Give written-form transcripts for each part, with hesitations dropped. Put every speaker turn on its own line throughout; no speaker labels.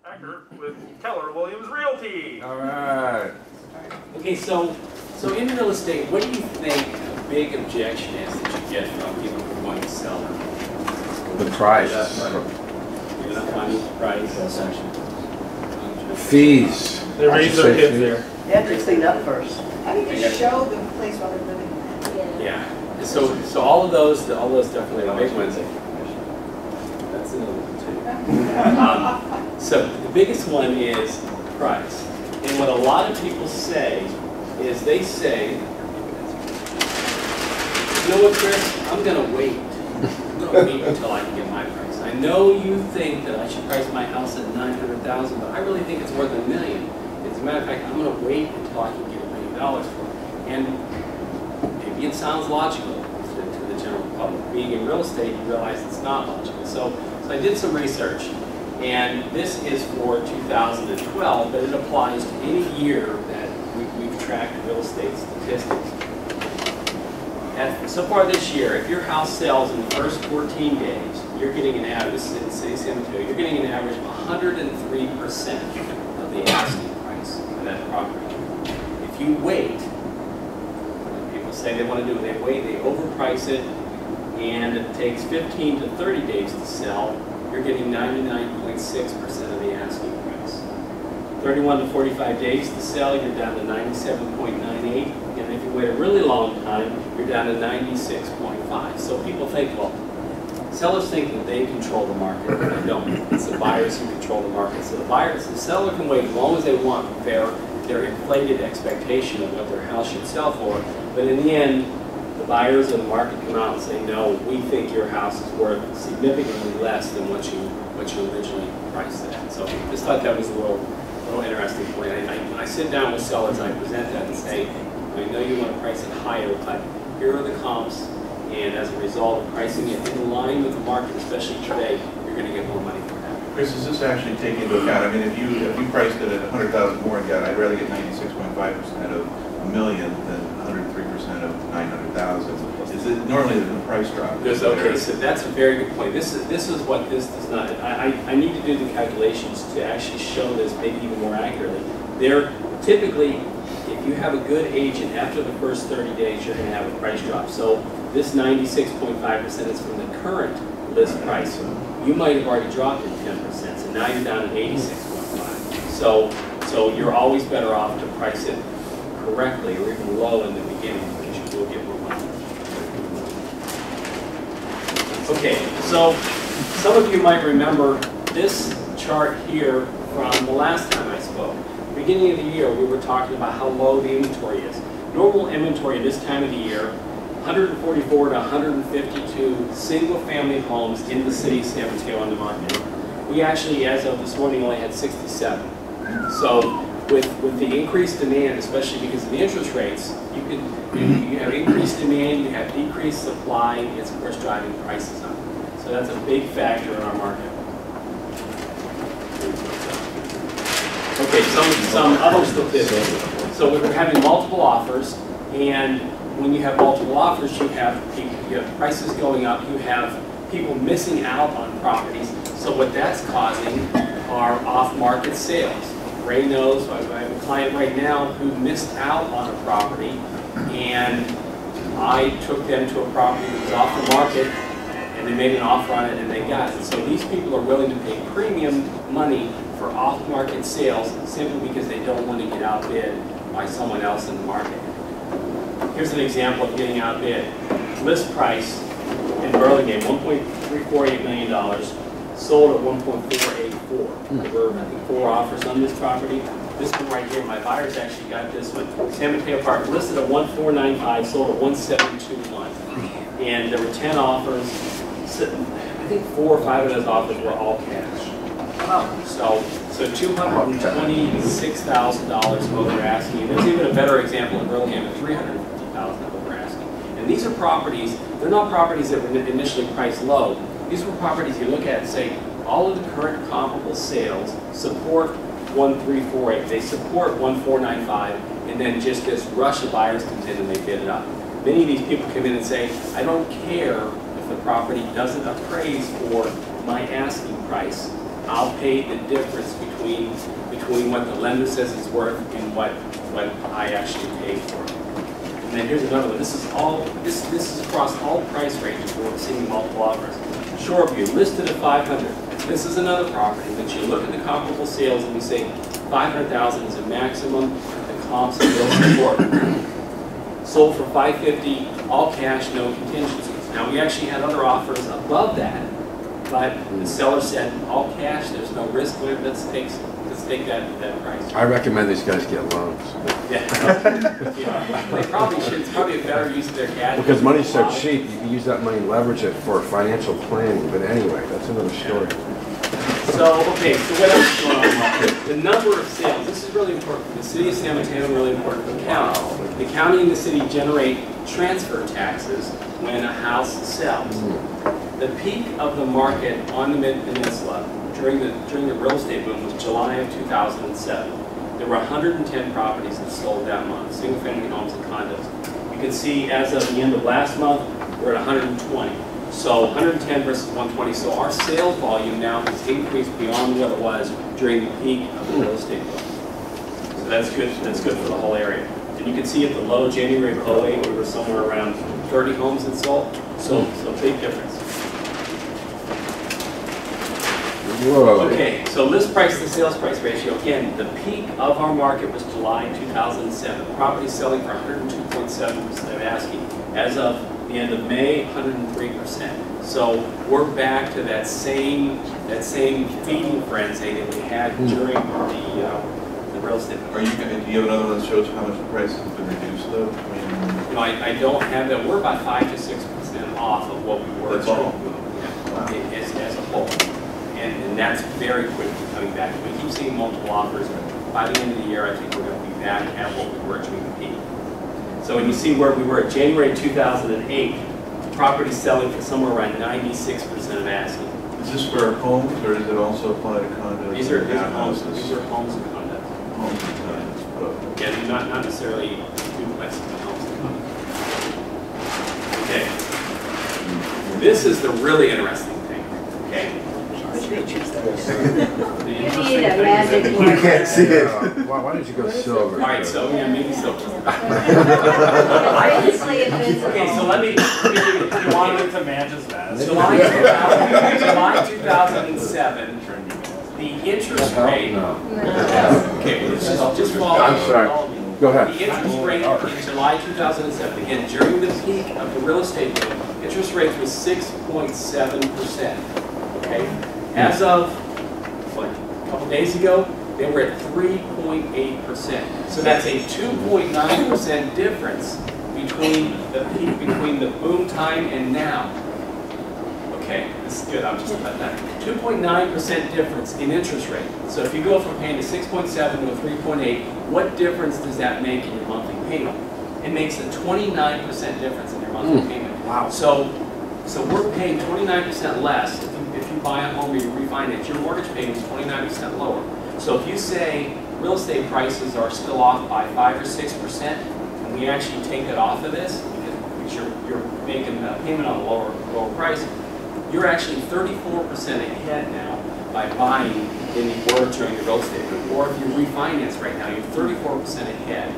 Eckert with Keller Williams Realty.
All right.
Okay, so in real estate, what do you think a big objection is that you get from people who want to sell?
The price.
Enough money, price,
Fees.
They raise their kids there.
They have to clean up first.
How do you just show the place while they're living there?
Yeah. So all of those definitely are big ones. That's another one too. So the biggest one is price. And what a lot of people say is they say, you know what, Chris? I'm going to wait. I'm going to wait until I can get my price. I know you think that I should price my house at $900,000, but I really think it's worth $1 million. As a matter of fact, I'm going to wait until I can get $1 million for it. And maybe it sounds logical to the general public. Being in real estate, you realize it's not logical. So I did some research, and this is for 2012, but it applies to any year that we've tracked real estate statistics. And so far this year, if your house sells in the first 14 days, you're getting an average, this is in the city of San Mateo, you're getting an average of 103% of the asking price for that property. If you wait, like people say they want to do, they wait, they overprice it, and it takes 15 to 30 days to sell, you're getting 99.6% of the asking price. 31 to 45 days to sell, you're down to 97.98, and if you wait a really long time, you're down to 96.5. So people think, well, sellers think that they control the market, but they don't. It's the buyers who control the market. So the seller can wait as long as they want their inflated expectation of what their house should sell for, but in the end, the buyers of the market come out and say, no, we think your house is worth significantly less than what you originally priced it at. So just thought that was a little interesting point. When I sit down with sellers, I present that and say, I know you want to price it higher, but here are the comps, and as a result of pricing it in line with the market, especially today, you're going to get more money for that.
Chris, does this actually take into account? I mean, if you priced it at 100,000 more and I'd rather get 96.5% of $1 million than 103% of 900,000. Is it normally the price drop?
Okay, so that's a very good point. This is what this does not. I need to do the calculations to actually show this maybe even more accurately. They're typically, if you have a good agent, after the first 30 days, you're going to have a price drop. So this 96.5% is from the current list price. You might have already dropped it 10%, so now you're down at 86.5. So you're always better off to price it correctly or even low in the beginning, because you will get more money. Okay, so some of you might remember this chart here from the last time I spoke. Beginning of the year, we were talking about how low the inventory is. Normal inventory this time of the year, 144 to 152 single-family homes in the city of San Mateo on the market. We actually, as of this morning, only had 67. So with the increased demand, especially because of the interest rates, you have increased demand, you have decreased supply, it's of course driving prices up. So that's a big factor in our market. Okay, some other statistics. So we're having multiple offers, and when you have multiple offers, you have prices going up, you have people missing out on properties. So what that's causing are off-market sales. Ray knows, I have a client right now who missed out on a property, and I took them to a property that was off the market, and they made an offer on it, and they got it. So these people are willing to pay premium money for off-market sales simply because they don't want to get outbid by someone else in the market. Here's an example of getting outbid. List price in Burlingame, $1.348 million, sold at $1.484. There were, I think, 4 offers on this property. This one right here, my buyers actually got this one. San Mateo Park, listed at $1.495, sold at $1.721. And there were 10 offers. I think 4 or 5 of those offers were all cash. So $226,000 what we're asking. And there's even a better example in Burlingame of $350,000 what we're asking. And these are properties, they're not properties that were initially priced low. These were properties you look at and say, all of the current comparable sales support 1.348. They support 1.495, and then just this rush of buyers comes in and they bid it up. Many of these people come in and say, I don't care if the property doesn't appraise for my asking price. I'll pay the difference between what the lender says it's worth and what I actually paid for it. And then here's another one. This is across all price ranges where we're seeing multiple offers. Shoreview listed at 500. This is another property that you look at the comparable sales and you say 500,000 is a maximum. The comps are real support. Sold for 550, all cash, no contingencies. Now we actually had other offers above that, but the seller said all cash. There's no risk. Let's take that price.
I recommend these guys get loans.
Yeah. Yeah. They probably should. It's probably a better use of their cash.
Because money's so cheap, you can use that money and leverage it for financial planning. But anyway, that's another story.
So, okay, so what else is going on? The number of sales. This is really important. The city of San Mateo is really important for the county. The county and the city generate transfer taxes when a house sells. The peak of the market on the Mid-Peninsula during the real estate boom was July of 2007. There were 110 properties that sold that month, single-family homes and condos. You can see as of the end of last month, we're at 120. So 110 versus 120. So our sales volume now has increased beyond what it was during the peak of the real estate boom. So that's good. That's good for the whole area. And you can see at the low January of 08, we were somewhere around 30 homes that sold. So big difference.
Whoa.
Okay, so list price to sales price ratio. Again, the peak of our market was July 2007. Properties selling for 102.7% of asking. As of the end of May, 103%. So we're back to that same feeding frenzy that we had during the real estate.
Do you have another one that shows how much the price has been reduced though?
I don't have that. We're about 5 to 6% off of what we were.
That's all?
Yeah, as a whole. And that's very quickly coming back. We keep seeing multiple offers. By the end of the year, I think we're going to be back at what we were during the peak. So when you see where we were at January 2008, properties selling for somewhere around 96% of asking.
Is this for homes or does it also apply to condos?
These are homes.
houses.
These are homes and condos.
Homes and condos.
Yeah, not necessarily duplexes, but homes and condos. Okay. This is the really interesting thing. Okay.
Which they choose
The
those. You
interesting
need a
thing is
magic
that-
marker.
You can't see it. Why don't you go silver?
All right, so yeah, maybe silver.
Obviously invisible.
Okay, so let me
You wanted it to match his vest.
July 2007, the interest rate.
No.
Okay, just follow.
I'm sorry. Go ahead.
The interest rate in July 2007, again, during the peak of the real estate boom, interest rate was 6.7%. Okay? As of, what, a couple days ago, they were at 3.8%. So that's a 2.9% difference between the boom time and now. Okay, this is good. I'm just about that. 2.9% difference in interest rate. So if you go from paying a 6.7 to a 3.8, what difference does that make in your monthly payment? It makes a 29% difference in your monthly payment.
Wow.
So we're paying 29% less if you buy a home or you refinance. Your mortgage payment is 29% lower. So if you say real estate prices are still off by 5 or 6%, and we actually take it off of this because you're making a payment on a lower price, you're actually 34% ahead now by buying than you were during the real estate boom. Or if you refinance right now, you're 34% ahead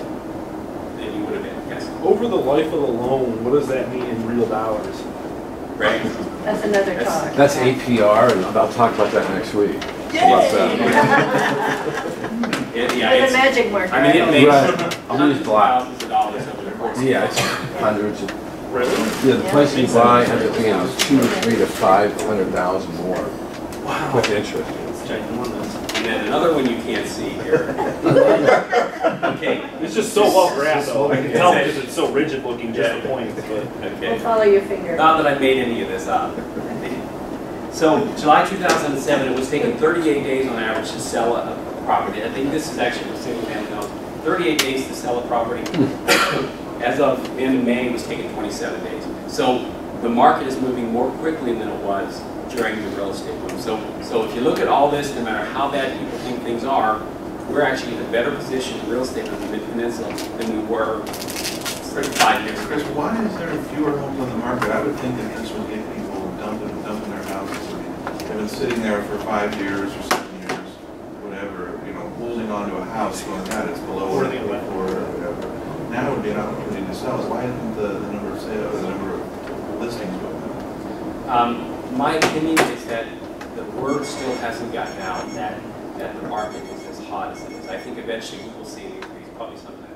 than you would have been. Yes.
Over the life of the loan, what does that mean in real dollars?
Right?
That's another talk.
That's APR, and I'll talk about that next week.
Yeah,
With a
it's,
magic marker.
I mean, it makes
Right. I'll use
hundreds of
black.
thousands of dollars over the course of
Yeah,
the
it's hundreds.
Really?
Yeah, the place you buy ends up being 200,000 to 500,000 more
Wow.
with interest.
It's ginormous. And then another one you can't see here. Okay.
It's just so well graphed though. I can tell because it's so rigid looking, just
Yeah.
the points. But
We'll
Okay.
follow your finger.
Not that I made any of this up. So July 2007, it was taking 38 days on average to sell a property. I think this is actually for single family homes. 38 days to sell a property. As of the end of May, it was taking 27 days. So the market is moving more quickly than it was during the real estate boom. So if you look at all this, no matter how bad people think things are, we're actually in a better position in real estate on the Mid-Peninsula than we were 35 years ago.
Chris, why is there fewer homes on the market? I would think that this would get people dumping their houses. I mean, have been sitting there for 5 years or 7 years, whatever, you know, holding on to a house, going, God, it's below what I paid for, or whatever. Now would be an opportunity to sell it. Why isn't the number of sales, the number of listings going up?
My opinion is that the word still hasn't gotten out that the market is as hot as it is. I think eventually we will see an increase, probably sometime